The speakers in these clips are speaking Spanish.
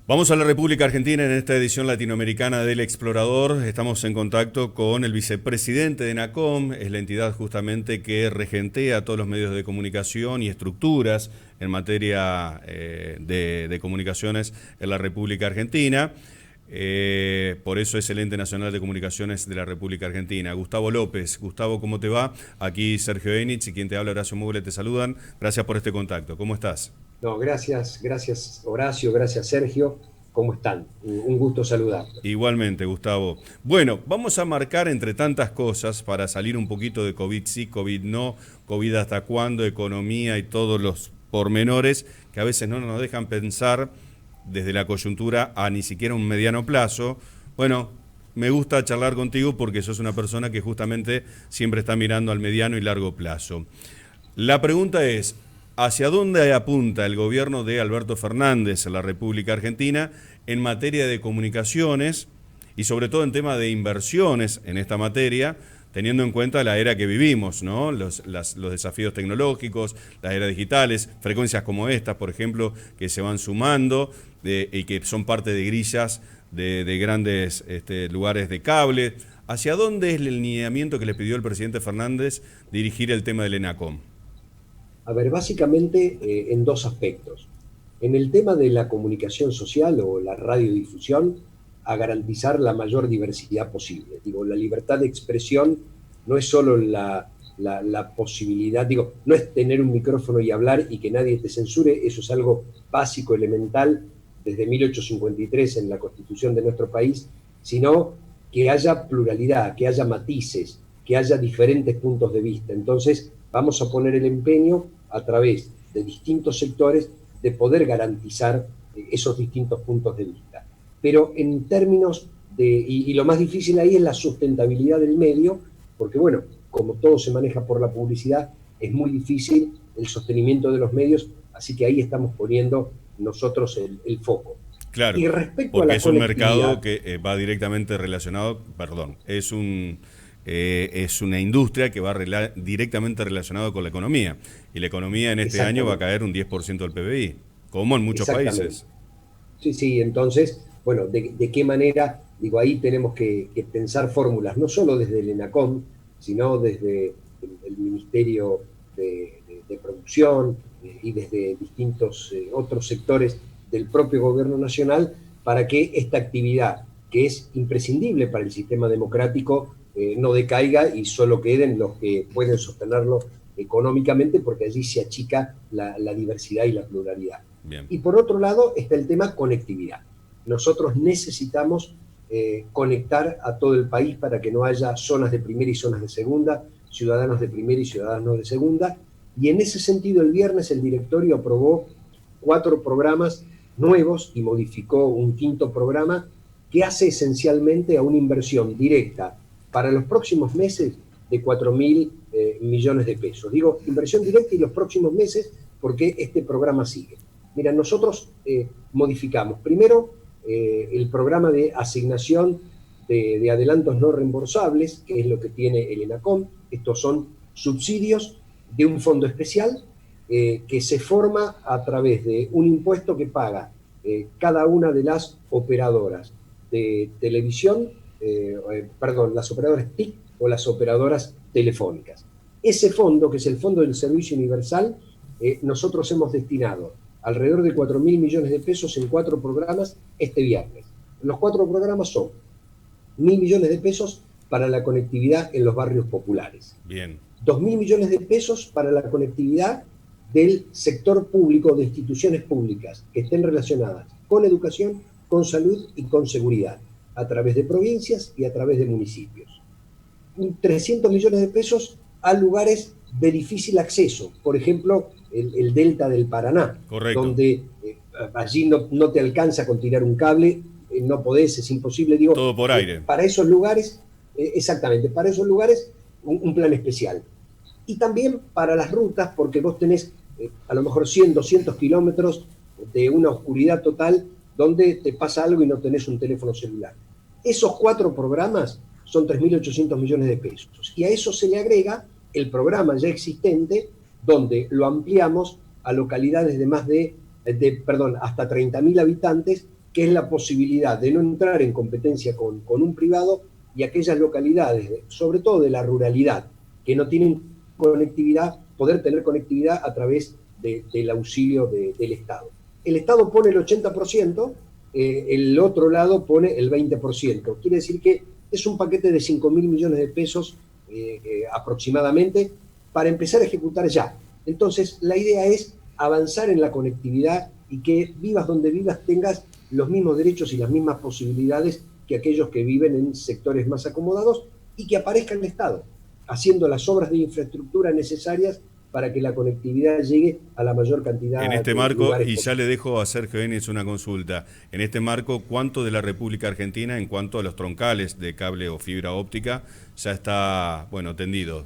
Vamos a la República Argentina en esta edición latinoamericana del Explorador. Estamos en contacto con el vicepresidente de ENACOM, es la entidad justamente que regentea todos los medios de comunicación y estructuras en materia de comunicaciones en la República Argentina. Por eso es el Ente Nacional de Comunicaciones de la República Argentina. Gustavo López. Gustavo, ¿cómo te va? Aquí Sergio Enich y quien te habla, Horacio Mugle, te saludan. Gracias por este contacto. ¿Cómo estás? No, gracias Horacio, gracias Sergio. ¿Cómo están? Un gusto saludarlos. Igualmente, Gustavo. Bueno, vamos a marcar entre tantas cosas para salir un poquito de COVID sí, COVID no, COVID hasta cuándo, economía y todos los pormenores que a veces no nos dejan pensar desde la coyuntura a ni siquiera un mediano plazo. Bueno, me gusta charlar contigo porque sos una persona que justamente siempre está mirando al mediano y largo plazo. La pregunta es, ¿hacia dónde apunta el gobierno de Alberto Fernández en la República Argentina en materia de comunicaciones y sobre todo en tema de inversiones en esta materia, teniendo en cuenta la era que vivimos, ¿no? Los desafíos tecnológicos, las eras digitales, frecuencias como estas, por ejemplo, que se van sumando y que son parte de grillas de grandes lugares de cable? ¿Hacia dónde es el lineamiento que le pidió el presidente Fernández dirigir el tema del ENACOM? A ver, básicamente en dos aspectos. En el tema de la comunicación social o la radiodifusión, a garantizar la mayor diversidad posible. Digo, la libertad de expresión no es solo la posibilidad, digo, no es tener un micrófono y hablar y que nadie te censure, eso es algo básico, elemental, desde 1853 en la Constitución de nuestro país, sino que haya pluralidad, que haya matices, que haya diferentes puntos de vista. Entonces, vamos a poner el empeño a través de distintos sectores de poder garantizar esos distintos puntos de vista. Pero en términos y lo más difícil ahí es la sustentabilidad del medio, porque bueno, como todo se maneja por la publicidad, es muy difícil el sostenimiento de los medios, así que ahí estamos poniendo nosotros el foco. Claro, Y respecto a porque la es un mercado conectividad, que va directamente relacionado, perdón, es una industria que va directamente relacionado con la economía. Y la economía en este año va a caer un 10% del PBI, como en muchos exactamente. países. Sí, sí, entonces, bueno, ¿de qué manera? Digo, ahí tenemos que pensar fórmulas, no solo desde el ENACOM, sino desde el Ministerio de Producción y desde distintos otros sectores del propio Gobierno Nacional para que esta actividad, que es imprescindible para el sistema democrático, no decaiga y solo queden los que pueden sostenerlo económicamente, porque allí se achica la diversidad y la pluralidad. Bien. Y por otro lado está el tema conectividad. Nosotros necesitamos conectar a todo el país para que no haya zonas de primera y zonas de segunda, ciudadanos de primera y ciudadanos de segunda. Y en ese sentido, el viernes el directorio aprobó 4 programas nuevos y modificó un 5.º programa que hace esencialmente a una inversión directa para los próximos meses de 4.000 millones de pesos. Digo, inversión directa y los próximos meses porque este programa sigue. Mira, nosotros modificamos primero el programa de asignación de adelantos no reembolsables, que es lo que tiene el ENACOM. Estos son subsidios de un fondo especial que se forma a través de un impuesto que paga cada una de las operadoras de televisión, perdón, las operadoras TIC o las operadoras telefónicas. Ese fondo, que es el Fondo del Servicio Universal, nosotros hemos destinado alrededor de 4.000 millones de pesos en 4 programas este viernes. Los 4 programas son 1.000 millones de pesos para la conectividad en los barrios populares. Bien. 2.000 millones de pesos para la conectividad del sector público, de instituciones públicas que estén relacionadas con educación, con salud y con seguridad, a través de provincias y a través de municipios. 300 millones de pesos a lugares de difícil acceso, por ejemplo, el delta del Paraná, Correcto. donde allí no te alcanza con tirar un cable, no podés, es imposible, digo, Todo por aire. para esos lugares, exactamente, para esos lugares un plan especial. Y también para las rutas, porque vos tenés a lo mejor 100, 200 kilómetros de una oscuridad total donde te pasa algo y no tenés un teléfono celular. Esos 4 programas son 3.800 millones de pesos. Y a eso se le agrega el programa ya existente, donde lo ampliamos a localidades de hasta 30.000 habitantes que es la posibilidad de no entrar en competencia con un privado, y aquellas localidades, sobre todo de la ruralidad, que no tienen conectividad, poder tener conectividad a través del auxilio del Estado. El Estado pone el 80%, el otro lado pone el 20%. Quiere decir que es un paquete de 5.000 millones de pesos aproximadamente para empezar a ejecutar ya. Entonces, la idea es avanzar en la conectividad y que vivas donde vivas tengas los mismos derechos y las mismas posibilidades que aquellos que viven en sectores más acomodados, y que aparezca el Estado haciendo las obras de infraestructura necesarias para que la conectividad llegue a la mayor cantidad En este de marco, lugares y ya posibles. le dejo a Sergio Denis una consulta, en este marco, ¿cuánto de la República Argentina en cuanto a los troncales de cable o fibra óptica ya está, bueno, tendido?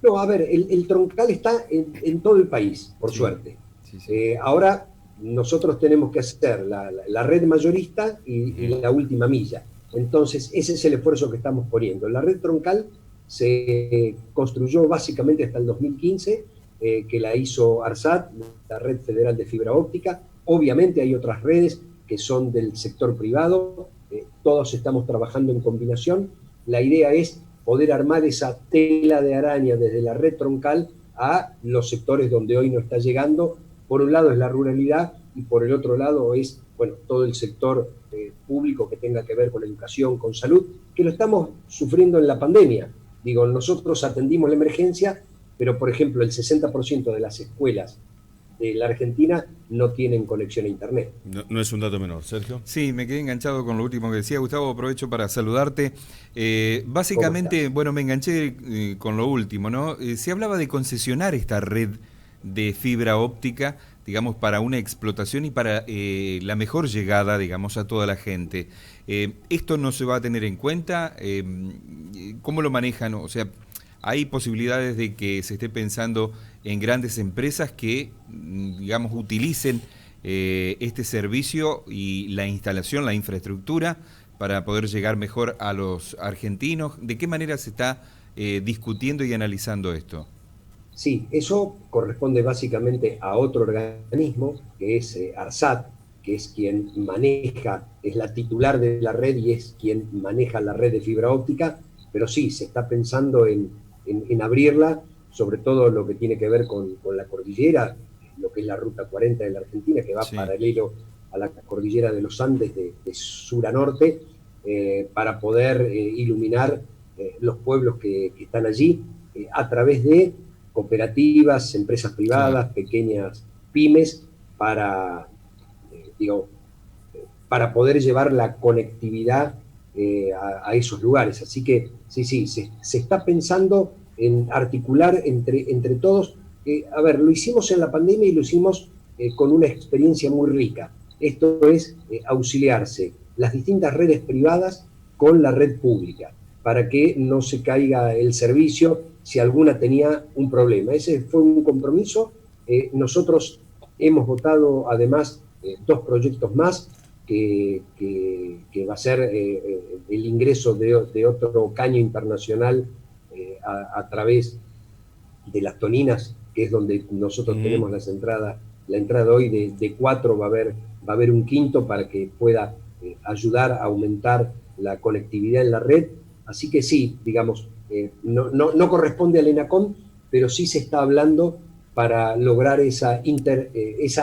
No, a ver, el troncal está en todo el país, por Sí, suerte. sí, sí. Ahora nosotros tenemos que hacer la red mayorista y la última milla. Entonces, ese es el esfuerzo que estamos poniendo. La red troncal se construyó básicamente hasta el 2015, que la hizo ARSAT, la Red Federal de Fibra Óptica. Obviamente hay otras redes que son del sector privado, todos estamos trabajando en combinación. La idea es poder armar esa tela de araña desde la red troncal a los sectores donde hoy no está llegando. Por un lado es la ruralidad y por el otro lado es, bueno, todo el sector público que tenga que ver con educación, con salud, que lo estamos sufriendo en la pandemia. Digo, nosotros atendimos la emergencia, pero por ejemplo el 60% de las escuelas de la Argentina no tienen conexión a internet. No, no es un dato menor, Sergio. Sí, me quedé enganchado con lo último que decía Gustavo, aprovecho para saludarte. ¿Cómo Básicamente, estás? bueno, me enganché con lo último, ¿no? Se hablaba de concesionar esta red de fibra óptica, digamos, para una explotación y para la mejor llegada, digamos, a toda la gente. ¿Esto no se va a tener en cuenta? ¿Cómo lo manejan? O sea, ¿hay posibilidades de que se esté pensando en grandes empresas que, digamos, utilicen este servicio y la instalación, la infraestructura para poder llegar mejor a los argentinos? ¿De qué manera se está discutiendo y analizando esto? Sí, eso corresponde básicamente a otro organismo, que es ARSAT, que es quien maneja, es la titular de la red y es quien maneja la red de fibra óptica, pero sí, se está pensando en abrirla, sobre todo lo que tiene que ver con la cordillera, lo que es la Ruta 40 de la Argentina, que va Sí. paralelo a la cordillera de los Andes de sur a norte, para poder iluminar los pueblos que están allí, a través de cooperativas, empresas privadas, Claro. pequeñas pymes, para, digo, para poder llevar la conectividad a esos lugares. Así que sí, se está pensando en articular entre todos. A ver, lo hicimos en la pandemia y lo hicimos con una experiencia muy rica. Esto es auxiliarse las distintas redes privadas con la red pública, para que no se caiga el servicio si alguna tenía un problema. Ese fue un compromiso. Nosotros hemos votado además 2 proyectos más, que va a ser el ingreso de otro caño internacional a través de las Toninas, que es donde nosotros tenemos la entrada hoy de 4, va a haber un quinto para que pueda ayudar a aumentar la conectividad en la red. Así que sí, digamos, no corresponde al ENACOM, pero sí se está hablando para lograr esa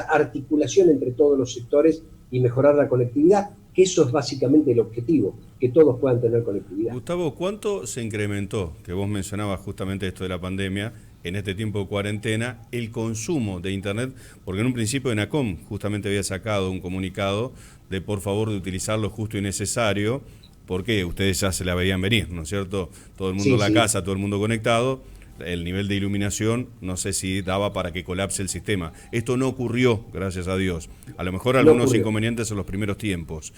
articulación entre todos los sectores y mejorar la conectividad, que eso es básicamente el objetivo, que todos puedan tener conectividad. Gustavo, ¿cuánto se incrementó, que vos mencionabas justamente esto de la pandemia, en este tiempo de cuarentena, el consumo de Internet? Porque en un principio ENACOM justamente había sacado un comunicado de por favor de utilizar lo justo y necesario, porque ustedes ya se la veían venir, ¿no es cierto? Todo el mundo en la casa, todo el mundo conectado, el nivel de iluminación no sé si daba para que colapse el sistema. Esto no ocurrió, gracias a Dios. A lo mejor algunos inconvenientes en los primeros tiempos,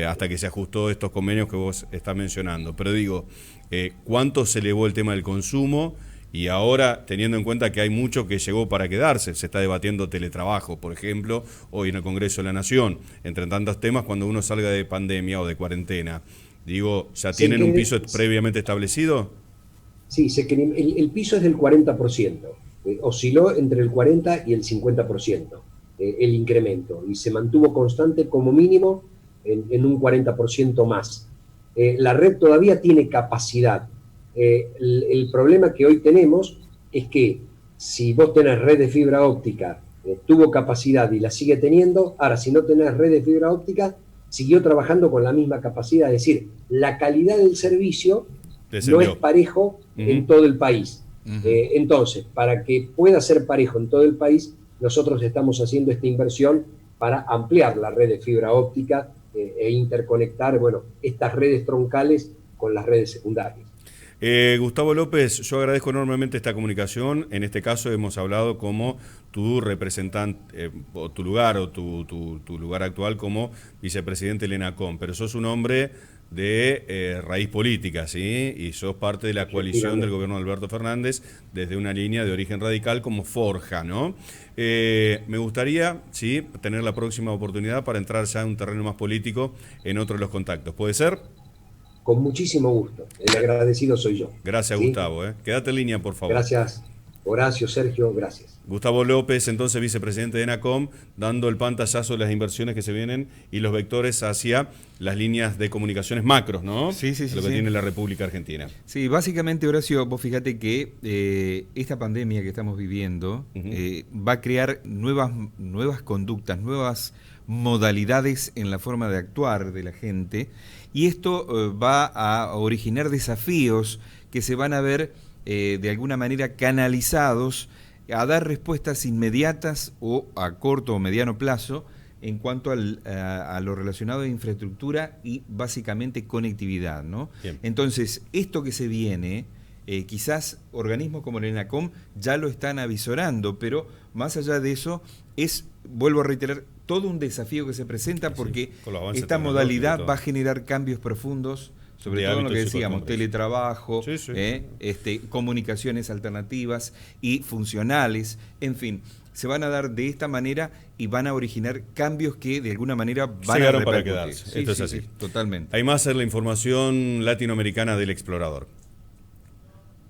hasta que se ajustó estos convenios que vos estás mencionando. Pero digo, ¿cuánto se elevó el tema del consumo? Y ahora, teniendo en cuenta que hay mucho que llegó para quedarse, se está debatiendo teletrabajo, por ejemplo, hoy en el Congreso de la Nación, entre tantos temas, cuando uno salga de pandemia o de cuarentena. Digo, ¿ya tienen un piso previamente establecido? Sí, el piso es del 40%, osciló entre el 40 y el 50%. el incremento y se mantuvo constante como mínimo en un 40% más. La red todavía tiene capacidad. El problema que hoy tenemos es que si vos tenés red de fibra óptica, tuvo capacidad y la sigue teniendo, ahora si no tenés red de fibra óptica, siguió trabajando con la misma capacidad, es decir, la calidad del servicio no es parejo en todo el país. Entonces, para que pueda ser parejo en todo el país, nosotros estamos haciendo esta inversión para ampliar la red de fibra óptica e interconectar, bueno, estas redes troncales con las redes secundarias. Gustavo López, yo agradezco enormemente esta comunicación. En este caso hemos hablado como tu representante, o tu lugar lugar actual como vicepresidente del ENACOM, pero sos un hombre de raíz política, ¿sí? Y sos parte de la coalición del gobierno de Alberto Fernández desde una línea de origen radical como Forja, ¿no? Me gustaría, sí, tener la próxima oportunidad para entrar ya en un terreno más político en otro de los contactos. ¿Puede ser? Con muchísimo gusto. El agradecido soy yo. Gracias, ¿sí? Gustavo. Quédate en línea, por favor. Gracias, Horacio, Sergio, gracias. Gustavo López, entonces vicepresidente de ENACOM, dando el pantallazo de las inversiones que se vienen y los vectores hacia las líneas de comunicaciones macros, ¿no? Sí. Lo que tiene la República Argentina. Sí, básicamente, Horacio, vos fíjate que esta pandemia que estamos viviendo va a crear nuevas conductas, nuevas modalidades en la forma de actuar de la gente, y esto va a originar desafíos que se van a ver de alguna manera canalizados a dar respuestas inmediatas o a corto o mediano plazo en cuanto a lo relacionado a infraestructura y básicamente conectividad, ¿no? Entonces, esto que se viene, quizás organismos como el ENACOM ya lo están avisorando, pero más allá de eso es, vuelvo a reiterar, todo un desafío que se presenta porque esta modalidad va a generar cambios profundos, sobre todo en lo que decíamos, teletrabajo, comunicaciones alternativas y funcionales, en fin, se van a dar de esta manera y van a originar cambios que de alguna manera van a repercutir. Para quedarse. Esto es así. Totalmente. Hay más en la información latinoamericana del explorador.